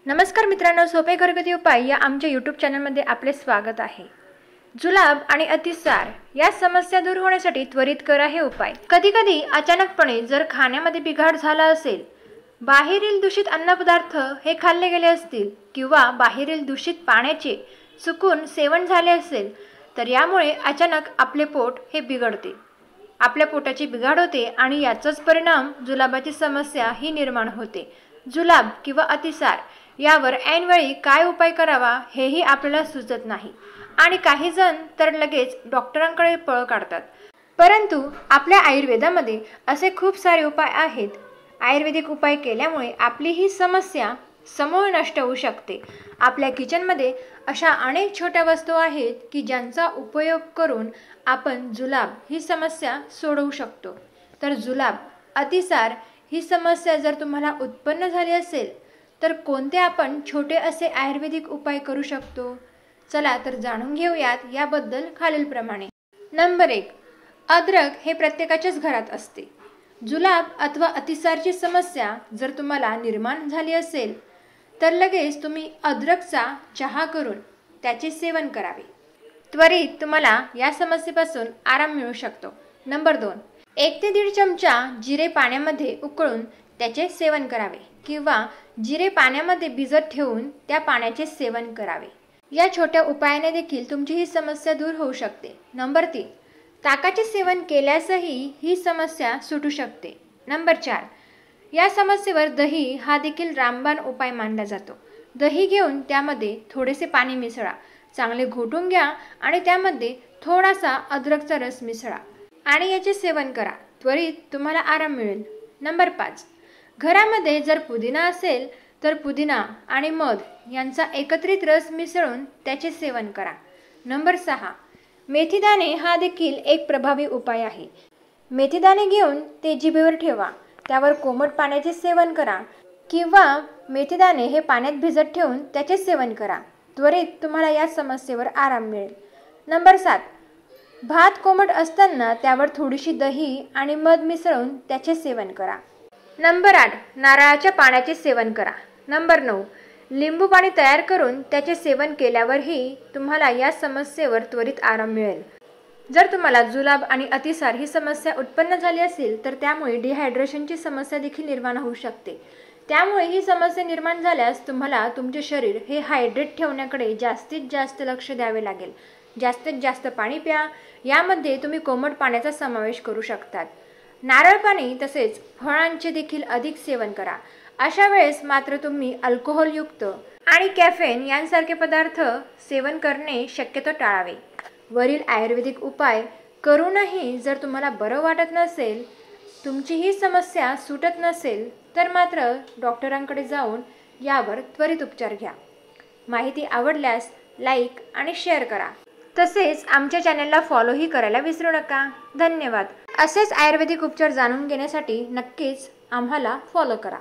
नमस्कार मित्रांनो, सोपे घरगुती उपाय या आमच्या यूट्यूब चॅनलमध्ये आपले स्वागत आहे। जुलाब आणि अतिसार या समस्या दूर होण्यासाठी त्वरित करा हे उपाय। कधी कधी अचानकपणे जर खाण्यामध्ये बिघाड झाला असेल, बाहेरील दूषित अन्नपदार्थ हे खाल्ले गेले असतील किंवा बाहेरील दूषित पाण्याचे चुकून सेवन झाले असेल, तर यामुळे अचानक आपले पोट हे बिघडते, आपल्या पोटाची बिघाड होते आणि याचाच परिणाम जुलाबाची समस्या ही निर्माण होते। जुलाब किंवा अतिसार यावर ऐनवेळी काय उपाय करावा हेही आपल्याला सुचत नाही आणि काही जण तर लगेच डॉक्टरांकडे पळ काढतात। परंतु आपल्या आयुर्वेदामध्ये असे खूप सारे उपाय आहेत। आयुर्वेदिक उपाय केल्यामुळे आपली ही समस्या समूळ नष्ट होऊ शकते। आपल्या किचनमध्ये अशा अनेक छोट्या वस्तू आहेत की ज्यांचा उपयोग करून आपण जुलाब ही समस्या सोडवू शकतो। तर जुलाब, अतिसार ही समस्या जर तुम्हाला उत्पन्न झाली असेल तर कोणते आपण छोटे असे आयुर्वेदिक उपाय करू शकतो? चला तर जाणून घेऊयात याबद्दल खालीलप्रमाणे। नंबर 1, अद्रक हे प्रत्येकाच्याच घरात असते। जुलाब अथवा अतिसारची समस्या जर तुम्हाला निर्माण झाली असेल तर लगेच तुम्ही अद्रकचा चहा करून त्याचे सेवन करावे। त्वरित तुम्हाला या समस्येपासून आराम मिळू शकतो। नंबर 2, 1 ते 1.5 चमचा जिरे पाण्यामध्ये उकळून त्याचे सेवन करावे किंवा जिरे पाण्यामध्ये भिजत ठेवून त्या पाण्याचे सेवन करावे। या छोट्या उपायाने देखील तुमची ही समस्या दूर होऊ शकते। नंबर 3, ताकाचे सेवन केल्यासही ही समस्या सुटू शकते। नंबर 4, या समस्येवर दही हा देखील रामबाण उपाय मानला जातो। दही घेऊन त्यामध्ये थोडेसे पाणी मिसळा, चांगले घोटून घ्या आणि त्यामध्ये थोडासा अद्रकचा रस मिसळा आणि याचे सेवन करा। त्वरित तुम्हाला आराम मिळेल। नंबर 5, घरामध्ये जर पुदिना असेल तर पुदिना आणि मध यांचा एकत्रित रस मिसळून त्याचे सेवन करा। नंबर 6, मेथीदाणे हा देखील एक प्रभावी उपाय आहे। मेथीदाणे घेऊन ते जिभेवर ठेवा, त्यावर कोमट पाण्याचे सेवन करा किंवा मेथीदाणे हे पाण्यात भिजत ठेवून त्याचे सेवन करा। त्वरित तुम्हाला या समस्येवर आराम मिळेल। नंबर 7, भात कोमट असताना त्यावर थोडीशी दही आणि मध मिसळून त्याचे सेवन करा। नंबर 8, नारळाच्या पाण्याचे सेवन करा। नंबर 9, लिंबू पाणी तयार करून त्याचे सेवन केल्यावरही तुम्हाला या समस्येवर त्वरित आराम मिळेल। जर तुम्हाला जुलाब आणि अतिसार ही समस्या उत्पन्न झाली असेल तर त्यामुळे डिहायड्रेशनची समस्या देखील निर्माण होऊ शकते। त्यामुळे ही समस्या निर्माण झाल्यास तुम्हाला तुमचे शरीर हे हायड्रेट ठेवण्याकडे जास्तीत जास्त लक्ष द्यावे लागेल। जास्तीत जास्त पाणी प्या, यामध्ये तुम्ही कोमट पाण्याचा समावेश करू शकतात। नारळ पाणी तसेच फळांचे देखील अधिक सेवन करा। अशा वेळेस मात्र तुम्ही अल्कोहोलयुक्त आणि कॅफेन यांसारखे पदार्थ सेवन करणे शक्यतो टाळावे। वरील आयुर्वेदिक उपाय करूनही जर तुम्हाला बरं वाटत नसेल, तुमची ही समस्या सुटत नसेल तर मात्र डॉक्टरांकडे जाऊन यावर त्वरित उपचार घ्या। माहिती आवडल्यास लाईक आणि शेअर करा, तसेच आमच्या चॅनलला फॉलोही करायला विसरू नका। धन्यवाद। असेच आयुर्वेदिक उपचार जाणून घेण्यासाठी नक्कीच आम्हाला फॉलो करा।